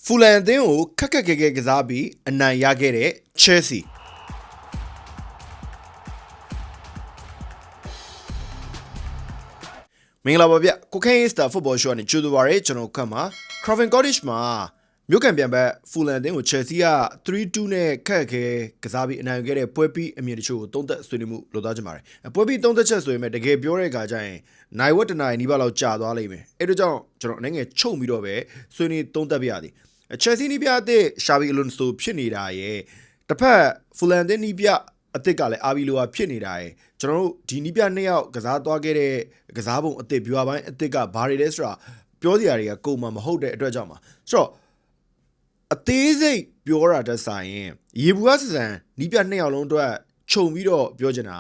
ဖူလန်အသင်းကိုခက်ခက်ခဲခဲကစားပြီးအနိုင်ရခဲ့တဲ့ Chelsea မင်္ဂလာပါဗျကိုခိုင်းစတာဖုတ်ဘောရှော့နဲ့ကြိုးတူပါရကျွန်တော်ခတ်မှာ Craven Cottage မှာမြို့ကန်ပြန်ဘက်ဖူလန်အသင်းကို Chelsea က 3-2 နဲ့ခက်ခဲကစားပြီးအနိုင်ရခဲ့တဲ့ပွဲပြီးအမြင်တချို့ကိုသုံးသက်ဆွေးနွေးမှုလုပ်သားကြပါတယ်ပွဲပြီးသုံးသက်ချက်ဆိုရင်တကယ်ပြောတဲ့အခါကျရင်နိုင်ဝက်တနိုင်နီးပါးလောက်ကြာသွားလိမ့်မယ်အဲ့ဒါကြောင့်ကျွန်တော်အနေငယ်ချုပ်ပြီးတော့ပဲဆွေးနွေးသုံးသက်ပြရသည်Chelsea နီးပြအသစ် Xabi Alonso ဖြစ်နေတာရဲ့တစ်ဖက် Fulham နီးပြအသစ်ကလည်း Abi Loa ဖြစ်နေတာရဲ့ကျွန်တော်တို့ဒီနီးပြနှစ်ယောက်ကစားသွားခဲ့တဲ့ကစားပုံအသစ် viewer ပိုင်းအသစ်ကဘာတွေလဲဆိုတာပြောစရာတွေကကုန်မှာမဟုတ်တဲ့အတွက်ကြောင့်ပါဆိုတော့အသေးစိတ်ပြောတာတက်ဆိုင်ရင်ရေဘူးကစစံနီးပြနှစ်ယောက်လုံးအတွက်ခြုံပြီးတော့ပြောချင်တာ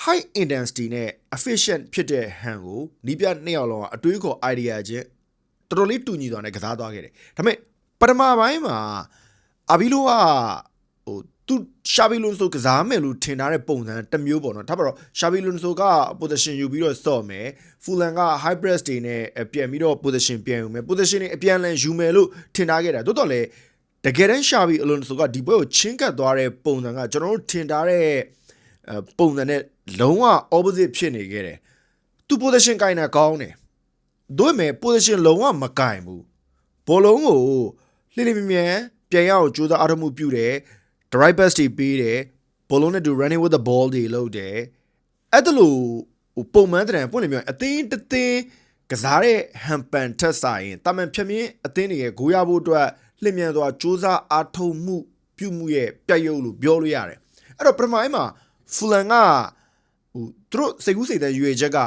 high intensity နဲ့ efficient ဖြစ်တဲ့ hand ကိုနီးပြနှစ်ယောက်လုံးကအတွေးခေါ် idea ချင်းတော်တော်လေးတူညီသွားတဲ့ကစားသွားခဲ့တယ်ဒါပေမဲ့ပထမပိုင်းမှာအာဘီလိုကသူရှာဘီလွန်ဆိုကစားမယ်လို့ထင်ထားတဲ့ပုံစံတစ်မျိုးပေါ့နော်ဒါပေမဲ့ရှာဘီလွန်ဆိုက position ယူပြီးတော့စော့မယ်ဖူလန်က high press တွေနဲ့ပြန်ပြီးတော့ position ပြန်ယူမယ် position တွေအပြန်လန်ယူမယ်လို့ထင်ထားခဲ့တာတိုးတော့လေတကယ်တမ်းရှာဘီအလွန်ဆိုကဒီပွဲကိုချင်းကပ်သွားတဲ့ပုံစံကကျွန်တော်တို့ထင်ထားတဲ့ပုံစံနဲ့လုံးဝ opposite ဖြစ်နေခဲ့တယ်သူ position ကိုင်တာကောင်းတယ်တို့မဲ့ position လုံးဝမကိုင်ဘူးဘောလုံးကိုလှိမ့်မြဲပြန်ရအောင်ကြိုးစားအားထုတ်မှုပြုတယ် the right pass တွေပေးတယ်ဘောလုံးနဲ့တူ running with the ball တွေလုပ်တယ်အဲ့ဒါလို့ပုံမှန်တဲ့ပွင့်လင်းပြောရင်အသင်းတသင်းကစားတဲ့ဟန်ပန်ထက်ဆိုင်ရင်တာမန်ဖြတ်မြင့်အသင်းတွေရဲ့ဂိုးရဖို့အတွက်လှည့်မြန်စွာကြိုးစားအားထုတ်မှုပြုမှုရဲ့ပြတ်ရုပ်လို့ပြောလို့ရတယ်အဲ့တော့ပထမပိုင်းမှာဖူလန်ကသူတို့စိတ်ကူးစိတ်တဲ့ရွေချက်က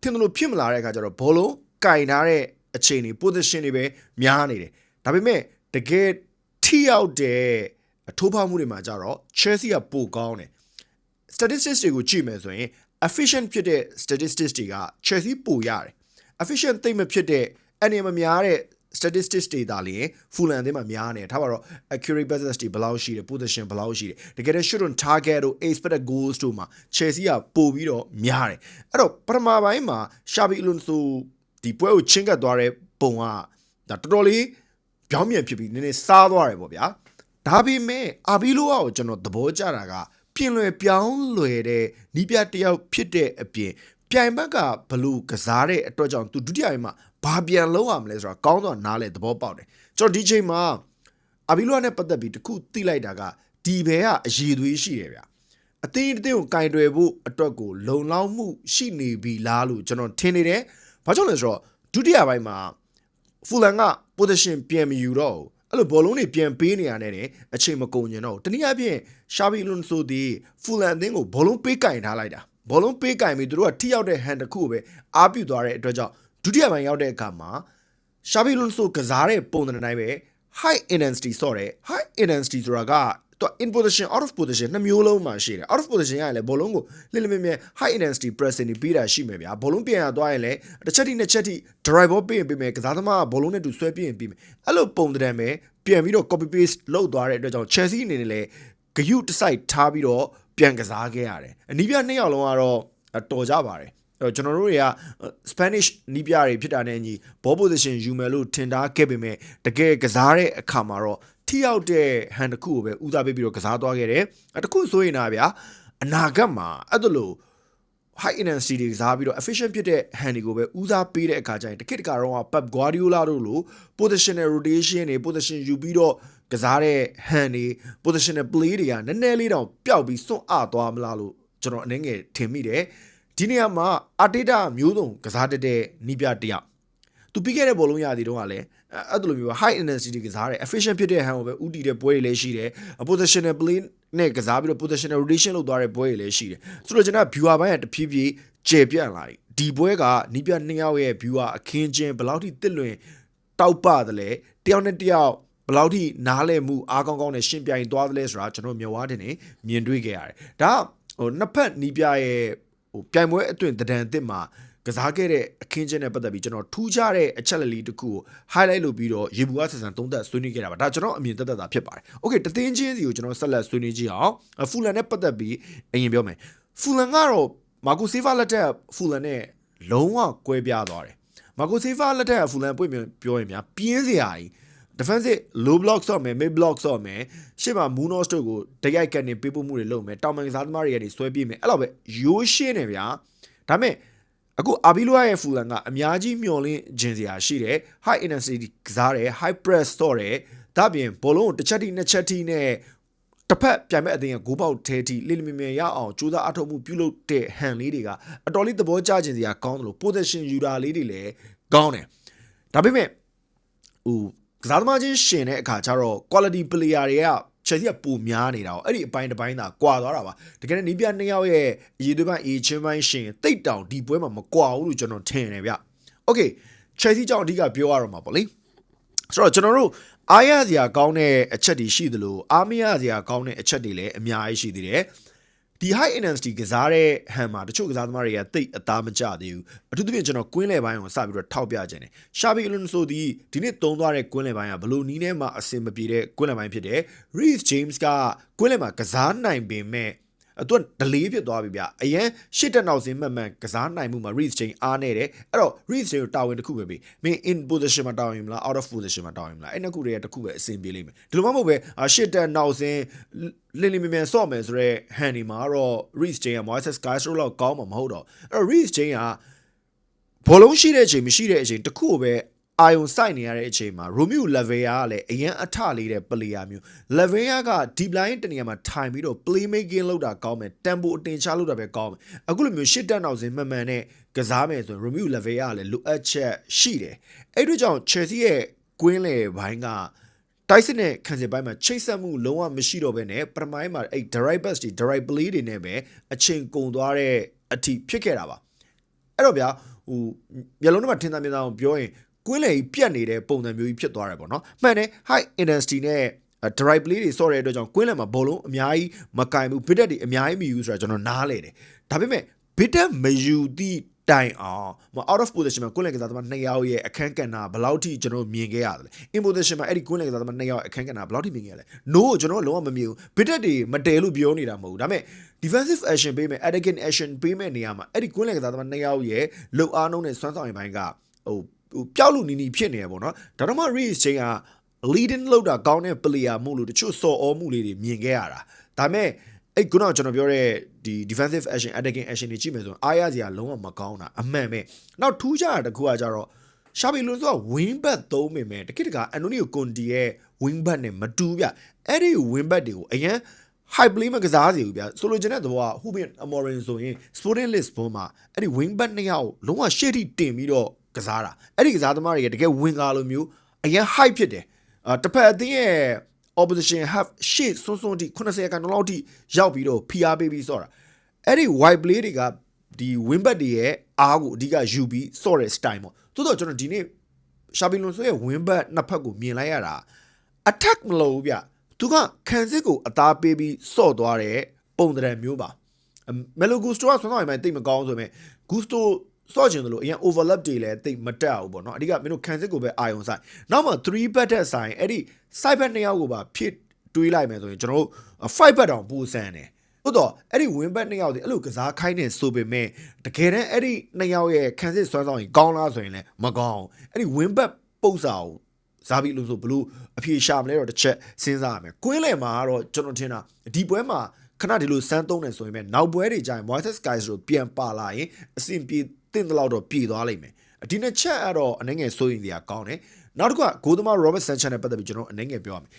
ထင်တယ်လို့ဖြစ်မလာတဲ့အခါကျတော့ဘောလုံးကင်ထားတဲ့အချိန်တွေ position တွေပဲများနေတယ်ဒါပေမဲ့တကယ်ထိရောက်တဲ့အထိုးဖောက်မှုတွေမှာကြတော့ Chelsea ကပိုကောင်းတယ် statistics တွေကိုကြည့်မယ်ဆိုရင် efficient ဖြစ်တဲ့ statistics တွေက Chelsea ပိုရတယ် efficient သိမ့်မဖြစ်တဲ့အနေမများတဲ့ statistics တွေဒါလည်း Fulham အသင်းမှာများနေထားပါတော့ accurate passes တွေဘယ်လောက်ရှိတယ် position ဘယ်လောက်ရှိတယ်တကယ်တော့ shoot on target တို့ expected goals တို့မှာ Chelsea ကပိုပြီးတော့များတယ်အဲ့တော့ပထမပိုင်းမှာ Xabi Alonso ဒီပွဲကိုချင်းကပ်သွားတဲ့ပုံကဒါတော်တော်လေးပြောင်းပြန်ဖြစ်ပြီးနည်းနည်းစားသွားတယ်ပေါ့ဗျာဒါပေမဲ့အာဘီလိုကိုကျွန်တော်သဘောကျတာကပြင်လွယ်ပြောင်းလွယ်တဲ့နီးပြတယောက်ဖြစ်တဲ့အပြင်ပြိုင်ဘက်ကဘလို့ကစားတဲ့အတွက်ကြောင့်သူဒုတိယပိုင်းမှာဘာပြန်လုပ်ရမလဲဆိုတာကောင်းတော့နားလဲသဘောပေါက်တယ်ကျွန်တော်ဒီချိန်မှာအာဘီလိုနဲ့ပတ်သက်ပြီးတခုသိလိုက်တာကဒီဘဲကအရေးသွေးရှိတယ်ဗျအသင်းကိုကင်တွယ်ဖို့အတွက်ကိုလုံလောက်မှုရှိနေပြီလားလို့ကျွန်တော်ထင်နေတယ်ဘာကြောင့်လဲဆိုတော့ဒုတိယပိုင်းမှာဖူလန်က position ပြန်မယူတော့ဘူးအဲ့လိုဘောလုံးတွေပြန်ပေးနေရတဲ့အချိန်မကုန်ကျင်တော့တနည်းအားဖြင့် Xabi Alonso ဒီဖူလန်အသင်းကိုဘောလုံးပေးကင်ထားလိုက်တာဘောလုံးပေးကင်ပြီးသူတို့ကထိရောက်တဲ့ hand တစ်ခုကိုပဲအားပြုသွားတဲ့အတွက်ကြောင့်ဒုတိယပိုင်းရောက်တဲ့အခါမှာ Xabi Alonso ကစားတဲ့ပုံစံတိုင်းပဲ high intensity ဆော့တယ် high intensity ဆိုတာကသူ in position out of position နှစ်မျိုးလုံးမှာရှိတယ် out of position ရရင်လည်းဘောလုံးကိုလှိမ့်မြဲ high intensity pressing ပြီးတာရှိမယ်ဗျာဘောလုံးပြန်ရသွားရင်လည်းတစ်ချက်ထိနှစ်ချက်ထိ drive ball ပေးရင်ပေးမယ်ကစားသမားကဘောလုံးနဲ့တူဆွဲပြရင်ပြီးမယ်အဲ့လိုပုံစံပဲပြန်ပြီးတော့ copy paste လုပ်သွားတဲ့အတွက်ကြောင့် Chelsea အနေနဲ့လည်းဂယုတစ်စိုက်ထားပြီးတော့ပြန်ကစားခဲ့ရတယ်အနီးပြနှစ်ယောက်လုံးကတော့တော်ကြပါတယ်အဲ့တော့ကျွန်တော်တို့တွေက Spanish နီးပြတွေဖြစ်တာနဲ့အညီ ball position ယူမယ်လို့ထင်ထားခဲ့ပေမဲ့တကယ်ကစားတဲ့အခါမှာတော့ထိရောက်တဲ့ hand တစ်ခုကိုပဲဦးစားပေးပြီးတော့ကစားသွားခဲ့တယ်တခုဆိုရင်နာဗျာအနာဂတ်မှာအဲ့ဒါလို့ high intensity တွေကစားပြီးတော့ efficient ဖြစ်တဲ့ hand တွေကိုပဲဦးစားပေးတဲ့အခါကျရင်တခစ်တကတော့ Pep Guardiola တို့လို positional rotation တွေ position ယူပြီးတော့ကစားတဲ့ hand တွေ positional play တွေကနည်းနည်းလေးတောင်ပျောက်ပြီးစွန့်အားသွားမလားလို့ကျွန်တော်အနေငယ်ထင်မိတယ်ဒီနေရာမှာ Arteta မျိုးစုံကစားတတ်တဲ့နီးပြတယောက်သူပြီးခဲ့တဲ့ဘောလုံးရသည်တော့ကလည်းအဲ့လိုမျိုး high intensity ကစားတယ် efficient ဖြစ်တဲ့ hand ကိုပဲဥတီတဲ့ပွဲတွေလည်းရှိတယ် positional play နဲ့ကစားပြီးတော့ positional rotation လုပ်သွားတဲ့ပွဲတွေလည်းရှိတယ်ဆိုတော့ကျွန်တော် viewer ဘိုင်းကတဖြည်းဖြည်းကျေပြန့်လာတယ်ဒီပွဲကနီးပြနှစ်ယောက်ရဲ့ viewer အခင်းချင်းဘယ်လောက်ထိတစ်လွင်တောက်ပတယ်လဲတယောက်နဲ့တယောက်ဘယ်လောက်ထိနားလည်မှုအားကောင်းကောင်းနဲ့ရှင်းပြိုင်သွားသလဲဆိုတာကျွန်တော်မျက်ဝါးတင်နေမြင်တွေ့ခဲ့ရတယ်ဒါနှစ်ဖက်နီးပြရဲ့ပြိုင်ပွဲအသွင်တဒံအစ်စ်မှာကစားခဲ့တဲ့အခင်းချင်းနဲ့ပတ်သက်ပြီးကျွန်တော်ထူးခြားတဲ့အချက်လက်လေးတစ်ခုကို highlight လုပ်ပြီးတော့ရေဘူးကဆန်ဆန်သုံးသပ်ဆွေးနွေးခဲ့တာပါဒါကျွန်တော်အမြင်သက်သက်သာဖြစ်ပါတယ် Okay တသင်းချင်းစီကိုကျွန်တော်ဆက်လက်ဆွေးနွေးကြည့်အောင်ဖူလန်နဲ့ပတ်သက်ပြီးအရင်ပြောမယ်ဖူလန်ကတော့မာကိုဆေးဖာလက်ထက်ဖူလန်နဲ့လုံးဝကွဲပြားသွားတယ်မာကိုဆေးဖာလက်ထက်ဖူလန်ပွင့်ပြောရင်များပြင်းစရာကြီး defensive low block ဆော့မယ် mid block ဆော့မယ်ရှေ့မှာ Munoz တို့ကိုတရိုက်ကန်နေပေးပို့မှုတွေလုပ်မယ်တောင်ပန်ကစားသမားတွေကနေဆွဲပြေးမယ်အဲ့လိုပဲရိုးရှင်းနေဗျာဒါပေမဲ့အခုအာဘီလိုရဲ့ဖူလန်ကအများကြီးမျောလင်းခြင်းစရာရှိတယ် high intensity ကစားတယ် high press ဆော့တယ်ဒါပြင်ဘောလုံးကိုတစ်ချက်ထိနှစ်ချက်ထိနဲ့တစ်ဖက်ပြိုင်မဲ့အသင်းကဂိုးပေါက်ထဲထိလိမ့်မြင်ရအောင်ကြိုးစားအထောက်မှုပြုလုပ်တဲ့ဟန်လေးတွေကအတော်လေးသဘောကျခြင်းစရာကောင်းတယ်လို့ position ယူတာလေးတွေလည်းကောင်းတယ်ဒါပေမဲ့ကစားသမားချင်းရှင်တဲ့အခါကျတော့ quality player တွေကChelsea ကပိုများနေတာ哦အဲ့ဒီအပိုင်းတစ်ပိုင်းသာကွာသွားတာပါတကယ်နဲ့နီးပြနှစ်ယောက်ရဲ့အရေးသွေးပိုင်းအေးချင်းပိုင်းရှင်တိတ်တောင်ဒီပွဲမှာမကွာဘူးလို့ကျွန်တော်ထင်တယ်ဗျ Okay Chelsea ကြောင့်အဓိကပြောရတော့မှာပေါ့လေဆိုတော့ကျွန်တော်တို့အားရစရာကောင်းတဲ့အချက်တွေရှိသလိုအားမရစရာကောင်းတဲ့အချက်တွေလည်းအများကြီးရှိသေးတယ်ဒီ high intensity ကစားတဲ့ဟန်မှာတချို့ကစားသမားတွေကတိတ်အသားမကျသေးဘူးအထူးသဖြင့်ကျွန်တော်ကွင်းလယ်ပိုင်းကိုစပြီးတော့ထောက်ပြခြင်းတယ်ရှာဘီအလွန်ဆိုဒီနေ့သုံးသွားတဲ့ကွင်းလယ်ပိုင်းကဘလို့နီးနဲ့မှအဆင်မပြေတဲ့ကွင်းလယ်ပိုင်းဖြစ်တယ် Reece James ကကွင်းလယ်မှာကစားနိုင်ပေမဲ့သူကဒလေးဖြစ်သွားပြီဗျအရင်ရှစ်တက်နောက်စင်းမှန်ကစားနိုင်မှုမှာ Reece James အားနေတယ်အဲ့တော့ Reece James ကိုတာဝန်တစ်ခုပဲပေးမင်း in position မှာတာဝန်မလား out of position မှာတာဝန်မလားအဲ့နှစ်ခုတည်းတစ်ခုပဲအဆင်ပြေလိမ့်မယ်ဒီလိုမှမဟုတ်ပဲရှစ်တက်နောက်စင်းလင်းမြန်ဆော့မယ်ဆိုတော့ဟန်ဒီမှာတော့ Reece James က Moises Castro လောက်ကောင်းမှာမဟုတ်တော့အဲ့တော့ Reece James ကဘောလုံးရှိတဲ့အချိန်မရှိတဲ့အချိန်တစ်ခုပဲအာယုံစိုက်နေရတဲ့အချိန်မှာ Romeo Lavia ကလည်းအရင်အထလေးတဲ့ player မျိုး Lavia က deep line တနေရာမှာထိုင်ပြီးတော့ play making လုပ်တာကောင်းမယ် tempo အတင်ချလုပ်တာပဲကောင်းမယ်အခုလိုမျိုးရှစ်တက်နောက်စင်မှန်နဲ့ကစားမယ်ဆိုရင် Romeo Lavia ကလည်းလိုအပ်ချက်ရှိတယ်အဲ့တို့ကြောင့် Chelsea ရဲ့ကွင်းလေဘိုင်းကတိုက်စစ်နဲ့ခံစစ်ပိုင်းမှာချိတ်ဆက်မှုလုံးဝမရှိတော့ဘဲနဲ့ပထမပိုင်းမှာအဲ့ direct pass တွေ direct play တွေနဲ့ပဲအချိန်ကုန်သွားတဲ့အထိဖြစ်ခဲ့တာပါအဲ့တော့ဗျာမျက်လုံးထဲမှာထင်သာမြင်သာအောင်ပြောရင်ကွင်းလေပြတ်နေတဲ့ပုံစံမျိုးကြီးဖြစ်သွားတယ်ပေါ့နော်မှန်တယ် high intensity နဲ့ drive play တွေဆော့တဲ့အတွက်ကြောင့်ကွင်းလယ်မှာဘောလုံးအများကြီးမကင်ဘူး bit တွေအများကြီးမယူဆိုတာကျွန်တော်နားလေတယ်ဒါပေမဲ့ bit မယူသည့်တိုင်အောင် out of position မှာကွင်းလယ်ကစားသမား2ယောက်ရဲ့အခန်းကဏ္ဍဘယ်လောက်ထိကျွန်တော်မြင်ခဲ့ရသလဲ in position မှာအဲ့ဒီကွင်းလယ်ကစားသမား2ယောက်အခန်းကဏ္ဍဘယ်လောက်ထိမြင်ခဲ့ရလဲ no ကျွန်တော်လုံးဝမမြင်ဘူး bit တွေမတဲလို့ပြောနေတာမဟုတ်ဘူးဒါပေမဲ့ defensive action ပေးမယ် attacking action ပေးမယ်နေရာမှာအဲ့ဒီကွင်းလယ်ကစားသမား2ယောက်ရဲ့လုံအားနှုန်းနဲ့စွမ်းဆောင်ရည်ပိုင်းကပျောက်လို့နီဖြစ်နေရပေါ့နော်ဒါတော့မှ Reece James က leading လောက်တာကောင်းတဲ့ player မို့လို့တချို့စော်ဩမှုလေးတွေမြင်ခဲ့ရတာဒါပေမဲ့အဲ့ခုနကကျွန်တော်ပြောတဲ့ဒီ defensive action attacking action တွေကြည့်မယ်ဆိုရင်အားရစရာလုံးဝမကောင်းတာအမှန်ပဲနောက်ထူးခြားတာတစ်ခုကကြတော့ရှာဘီလွန်ဆိုက wing back သုံးပေမဲ့တကယ်တက Antonio Conte ရဲ့ wing back နဲ့မတူဗျအဲ့ဒီ wing back တွေကိုအရင် high play မှာကစားစီဘူးဗျဆိုလိုချင်တဲ့သဘောက Ruben Amorim ဆိုရင် Sporting Lisbon မှာအဲ့ဒီ wing back နှစ်ယောက်လုံးဝရှေ့ထိတင်ပြီးတော့ကစားတာအဲ့ဒီကစားသမားတွေကတကယ်ဝင်ကားလိုမျိုးအရင် high ဖြစ်တယ်တစ်ဖက်အသင်းရဲ့ opposition half ရှေ့စွန်းစွန်းထိ80ကန်လောက်ထိရောက်ပြီးတော့ PR ပေးပြီးဆော့တာအဲ့ဒီ wide play တွေကဒီ wing back တွေရဲ့အားကိုအဓိကယူပြီးဆော့တဲ့ style ပေါ့တိုးတော့ကျွန်တော်ဒီနေ့ရှာဘီလွန်ဆိုရဲ့ wing back နှစ်ဖက်ကိုမြင်လိုက်ရတာ attack မလုပ်ဘူးဗျသူကခံစစ်ကိုအသားပေးပြီးဆော့သွားတဲ့ပုံသဏ္ဍာန်မျိုးပါမယ်လိုဂူစတိုကဆွမ်းဆောင်ရည်မှတိတ်မကောင်းဆိုပေမဲ့ဂူစတိုဆော့ချင်တယ်လို့အရင် overlap တွေလည်းတိတ်မတက်ဘူးပေါ့နော်အဓိကမင်းတို့ခံစစ်ကိုပဲအာယုံဆိုင်နောက်မှ3 back တက်ဆိုင်အဲ့ဒီ side back 2ယောက်ကိုပါဖြစ်တွေးလိုက်မယ်ဆိုရင်ကျွန်တော်တို့5 back တောင်ပူဆန်းတယ်ဟုတ်တော့အဲ့ဒီ win back 2ယောက်တွေအဲ့လိုကစားခိုင်းနေဆိုပေမဲ့တကယ်တမ်းအဲ့ဒီ2ယောက်ရဲ့ခံစစ်ဆွမ်းဆောင်ရင်ကောင်းလားဆိုရင်လည်းမကောင်းအဲ့ဒီ win back ပုတ်စာကိုဇာဘီလို့ဆိုဘလို့အဖြေရှာမလဲတော့တစ်ချက်စဉ်းစားရမယ်ကွင်းလယ်မှာကတော့ကျွန်တော်ထင်တာဒီပွဲမှာခဏဒီလိုစမ်းသုံးတယ်ဆိုရင်ပဲနောက်ပွဲတွေကျရင် Moises Castro ပြန်ပါလာရင်အဆင်ပြေတင်တဲ့လောက်တော့ပြေသွားလိမ့်မယ်ဒီနှစ်ချက်ကတော့အနေငယ်စိုးရင်တရားကောင်းတယ်နောက်တစ်ခုကဂိုးသမား Robert Sanchez နဲ့ပတ်သက်ပြီးကျွန်တော်အနေငယ်ပြောရမယ်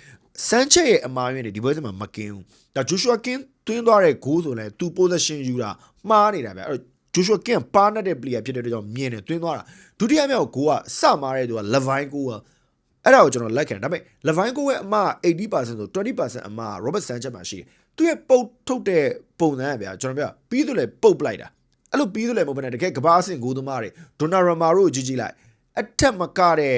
Sanchez ရဲ့အမားရင်းတွေဒီပွဲစဉ်မှာမကင်းဘူးဒါ Joshua King တွင်းသွားတဲ့ဂိုးဆိုရင်သူ possession ယူတာမှားနေတာဗျအဲ့တော့ Joshua King ပါနေတဲ့ player ဖြစ်တဲ့အတွက်ကြောင့်မြင်တယ်တွင်းသွားတာဒုတိယမြောက်ဂိုးကစမားတဲ့သူက Levine ကိုအဲ့ဒါကိုကျွန်တော်လက်ခံဒါပေမဲ့ Levine ကိုရဲ့အမ 80% ဆို 20% အမ Robert Sanchez မှာရှိတယ်သူရဲ့ပုတ်ထုတ်တဲ့ပုံစံကဗျာကျွန်တော်ပြောပြီးသူလည်းပုတ်ပလိုက်တာအဲ့လိုပြီးသူလည်းမဟုတ်ဘဲနဲ့တကယ်ကဘာအဆင့်ဂိုးသမားတွေ Donnarumma တို့ကြည့်လိုက်အထက်မကတဲ့အ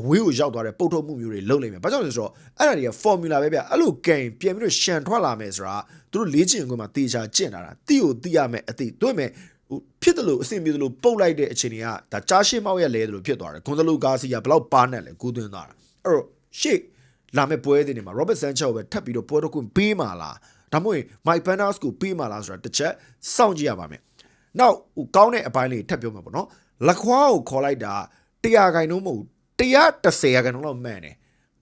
ဝေးကိုရောက်သွားတဲ့ပုတ်ထုတ်မှုမျိုးတွေလုပ်နိုင်မယ်ဘာကြောင့်လဲဆိုတော့အဲ့ဒါတွေက formula ပဲဗျအဲ့လိုဂိမ်းပြန်ပြီးတော့ရှန်ထွက်လာမယ်ဆိုတာသူတို့လေ့ကျင့်ခွင့်မှာတေချာကျင့်တာတီးကိုတီးရမယ်အတိတွေ့မယ်ဖြစ်တယ်လို့အဆင်ပြေတယ်လို့ပုတ်လိုက်တဲ့အခြေအနေကဒါကြားရှင်းမောက်ရဲ့လဲတယ်လို့ဖြစ်သွားတယ်ဂွန်ဇလိုဂါစီယာဘလောက်ပါနဲ့လဲဂိုးသွင်းသွားတာအဲ့တော့ရှေ့လာမယ့်ပွဲတွေနေမှာ Robert Sanchez ကိုပဲထပ်ပြီးတော့ပွဲတော့ခွင့်ပေးမှာလားဒါမှမဟုတ် Mike Pendas ကိုပေးမှာလားဆိုတာတစ်ချက်စောင့်ကြည့်ရပါမယ်နောက်ကောင်းတဲ့အပိုင်းလေးထပ်ပြောမှာပေါ့နော်လက်ခွားကိုခေါ်လိုက်တာ100ခိုင်နှုန်းမဟုတ်110ခိုင်နှုန်းလောက်မှန်တယ်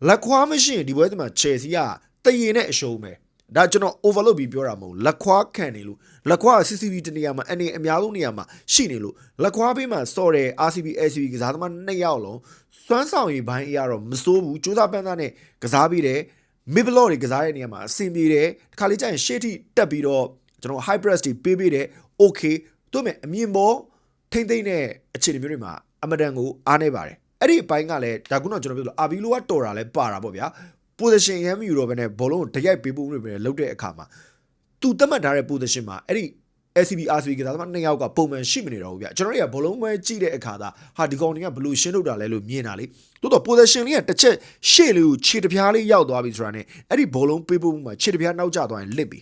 လက်ခွားမရှိရင်ဒီပွဲမှာ Chelsea ကတရေနဲ့အရှုံးပဲဒါကျွန်တော် overload ပြီးပြောတာမဟုတ်လက်ခွားခံနေလို့လက်ခွား CCV တနေရာမှာအနေအများဆုံးနေရာမှာရှိနေလို့လက်ခွားဘေးမှာစော်တယ် RCB SCB ကစားသမား2ယောက်လုံးစွမ်းဆောင်ရည်ဘိုင်းအရာတော့မစိုးဘူးစူးစမ်းပန်းသားနဲ့ကစားပြီးတယ် midblock တွေကစားတဲ့နေရာမှာအဆင်ပြေတယ်တခါလေးကျရင်ရှေ့ထိတက်ပြီးတော့ကျွန်တော် high press တွေပေးတယ် okay တို့မဲ့အမြင်ပေါ်ထိမ့်သိမ့်တဲ့အခြေအနေမျိုးတွေမှာအမတန်ကိုအားနေပါတယ်အဲ့ဒီအပိုင်းကလည်းဒါကုနော်ကျွန်တော်ပြောလို့အာဘီလိုကတော်တာလဲပါတာပေါ့ဗျာ position ရမ်းမယူတော့ဘဲနဲ့ဘောလုံးကိုတရိုက်ပေးဖို့ပဲလုပ်တဲ့အခါမှာသူတတ်မှတ်ထားတဲ့ position မှာအဲ့ဒီ SCB RCB ကစားသမား2ယောက်ကပုံမှန်ရှိမနေတော့ဘူးဗျကျွန်တော်တို့ကဘောလုံးပွဲကြည့်တဲ့အခါသာဟာဒီကောင်တွေကဘလို့ရှင်းထုတ်တာလဲလို့မြင်တာလေတိုးတော့ position လေးကတစ်ချက်ရှေ့လေးကိုခြေတပြားလေးရောက်သွားပြီဆိုတာနဲ့အဲ့ဒီဘောလုံးပေးဖို့မှာခြေတပြားနောက်ကျသွားရင်လစ်ပြီ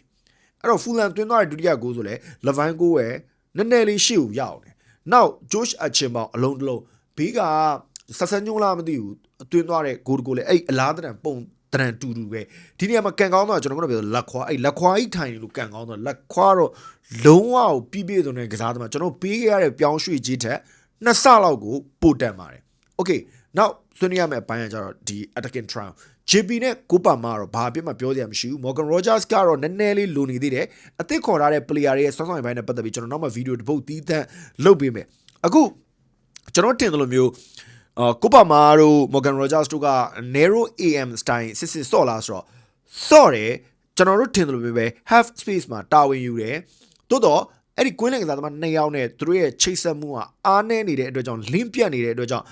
အဲ့တော့ Fulham တွင်းသွားတဲ့ဒုတိယဂိုးဆိုလဲ Levine ကိုပဲနည်းနည်းလေးရှေ့ကိုရောက်တယ်နောက် Josh Archimbao အလုံးတလုံးဘေးကဆက်ဆန်းညုံးလားမသိဘူးအတွင်းသွားတဲ့ဂိုးတကိုလေအဲ့အလားတန်ပုံတရန်တူတူပဲဒီနေရာမှာကန်ကောင်းတော့ကျွန်တော်တို့ပြောလက်ခွာအဲ့လက်ခွာကြီးထိုင်လို့ကန်ကောင်းတော့လက်ခွာတော့လုံးဝကိုပြည့်စုံတဲ့ကစားသမားကျွန်တော်ပေးခဲ့ရတဲ့ပြောင်းရွှေ့ကြီးထက်နှစ်ဆလောက်ကိုပိုတက်ပါတယ်โอเคနောက်ဆွေးနွေးရမယ့်အပိုင်းကကျတော့ဒီ attacking trial JP နဲ့ကိုပါမာတော့ဘာအပြစ်မှပြောစရာမရှိဘူး Morgan Rogers ကတော့နည်းနည်းလေးလိုနေသေးတယ်အသစ်ခေါ်ထားတဲ့ player တွေရဲ့စွမ်းဆောင်ရည်ပိုင်းနဲ့ပတ်သက်ပြီးကျွန်တော်နောက်မှဗီဒီယိုတစ်ပုတ်တီးသန့်လုပ်ပေးမယ်အခုကျွန်တော်တင်တယ်လို့မျိုးကိုပါမာတို့ Morgan Rogers တို့က narrow AM style စစ်ဆော့လာဆိုတော့ဆော့တယ်ကျွန်တော်တို့ထင်တယ်လို့ပဲ half space မှာတာဝန်ယူတယ်တိုးတော့အဲ့ဒီကွင်းလင်ကစားသမား2ယောက်နဲ့သူတို့ရဲ့ချိတ်ဆက်မှုကအားနည်းနေတဲ့အတွက်ကြောင့် link ပြတ်နေတဲ့အတွက်ကြောင့်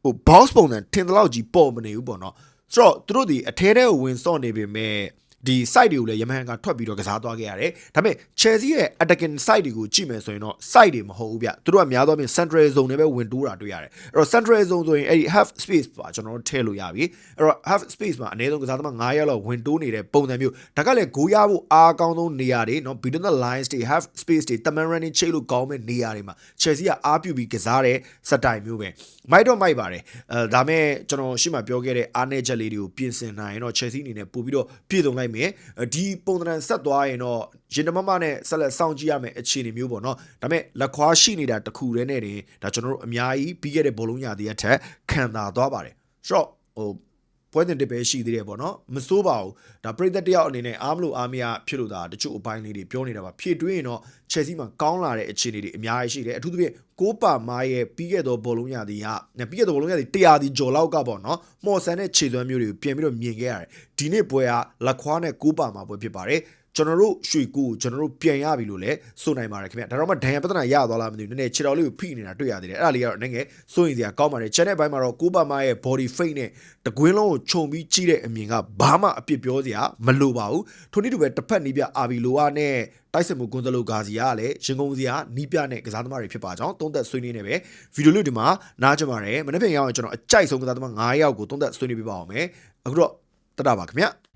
ဟို bounce ပုံစံထင်တယ်လို့ကြီးပေါ်မနေဘူးပေါ့နော်ဆိုတော့သူတို့ဒီအထဲထဲကိုဝင်ဆော့နေပေမဲ့ဒီ site တွေကိုလည်းယမဟန်ကထွက်ပြီးတော့ကစားသွားခဲ့ရတယ်ဒါပေမဲ့ Chelsea ရဲ့ attacking site တွေကိုကြည့်မယ်ဆိုရင်တော့ site တွေမဟုတ်ဘူးဗျသူတို့ကများသောအားဖြင့် central zone နဲ့ပဲဝင်တိုးတာတွေ့ရတယ်အဲ့တော့ central zone ဆိုရင်အဲ့ဒီ half space ပါကျွန်တော်တို့ထည့်လို့ရပြီအဲ့တော့ half space မှာအနည်းဆုံးကစားသမား9ယောက်လောက်ဝင်တိုးနေတဲ့ပုံစံမျိုးဒါကလည်းဂိုးရဖို့အားကောင်းဆုံးနေရာတွေเนาะ between the lines တွေ half space တွေ tman running ချိတ်လို့ကောင်းမဲ့နေရာတွေမှာ Chelsea ကအားပြုပြီးကစားတဲ့စတိုင်မျိုးပဲမိုက်တော့မိုက်ပါတယ်ဒါမဲ့ကျွန်တော်ရှေ့မှာပြောခဲ့တဲ့အားနည်းချက်လေးတွေကိုပြင်ဆင်နိုင်ရင်တော့ Chelsea အနေနဲ့ပို့ပြီးတော့ပြည့်စုံလိုက်မယ်ဒီပုံသဏ္ဍာန်ဆက်သွားရင်တော့ရင်တမမနဲ့ဆက်လက်စောင့်ကြည့်ရမယ်အခြေအနေမျိုးပေါ့နော်ဒါပေမဲ့လက်ခွားရှိနေတာတခုတည်းနဲ့တင်ဒါကျွန်တော်တို့အများကြီးပြီးခဲ့တဲ့ဘောလုံးရာသီအထက်ခံသာသွားပါတယ်ဆိုတော့ဟိုပွဲတင်တစ်ပဲရှိသေးတယ်ပေါ့နော်မစိုးပါဘူးဒါပရိသတ်တယောက်အနေနဲ့အားမလို့အားမရဖြစ်လို့ဒါတချို့အပိုင်းလေးတွေပြောနေတာပါဖြည့်တွေးရင်တော့ Chelsea မှာကောင်းလာတဲ့အခြေအနေတွေအများကြီးရှိတယ်အထူးသဖြင့်ကိုပါမာရဲ့ပြီးခဲ့သောဘောလုံးရာသီကပြီးခဲ့သောဘောလုံးရာသီ100ဒီကျော်လောက်ကပေါ့နော်မော်ဆန်တဲ့ခြေသွမ်းမျိုးတွေကိုပြင်ပြီးတော့မြင်ခဲ့ရတယ်ဒီနေ့ပွဲကလက်ခွားနဲ့ကိုပါမာပွဲဖြစ်ပါတယ်ကျွန်တော်တို့ရွှေကူကျွန်တော်တို့ပြန်ရပြီလို့လည်းဆိုနိုင်ပါတယ်ခင်ဗျဒါတော့မှဒဏ်ရာပြဿနာရသွားလားမသိဘူးနည်းနည်းခြေတော်လေးကိုဖိနေတာတွေ့ရသေးတယ်အဲ့ဒါလေးကတော့နည်းငယ်စိုးရင်စရာကောင်းပါတယ် channel ဘိုင်းမှာတော့ကိုပါမာရဲ့ body fake နဲ့တကွင်းလုံးကိုခြုံပြီးကြီးတဲ့အမြင်ကဘာမှအပြစ်ပြောစရာမလိုပါဘူးထို့နည်းတူပဲတစ်ဖက်နီးပြအာဘီလိုဝါနဲ့တိုက်စစ်မှုကွန်ဇလိုဂါစီကလည်းရင်ကုန်စရာနီးပြနဲ့ကစားသမားတွေဖြစ်ပါကြောင်းသုံးသက်ဆွေးနွေးနေပဲဗီဒီယိုလေးဒီမှာနားကြပါတယ်မနေ့ပြန်ရအောင်ကျွန်တော်အကြိုက်ဆုံးကစားသမား9ယောက်ကိုသုံးသက်ဆွေးနွေးပြပါအောင်မယ်အခုတော့တတ်တာပါခင်ဗျ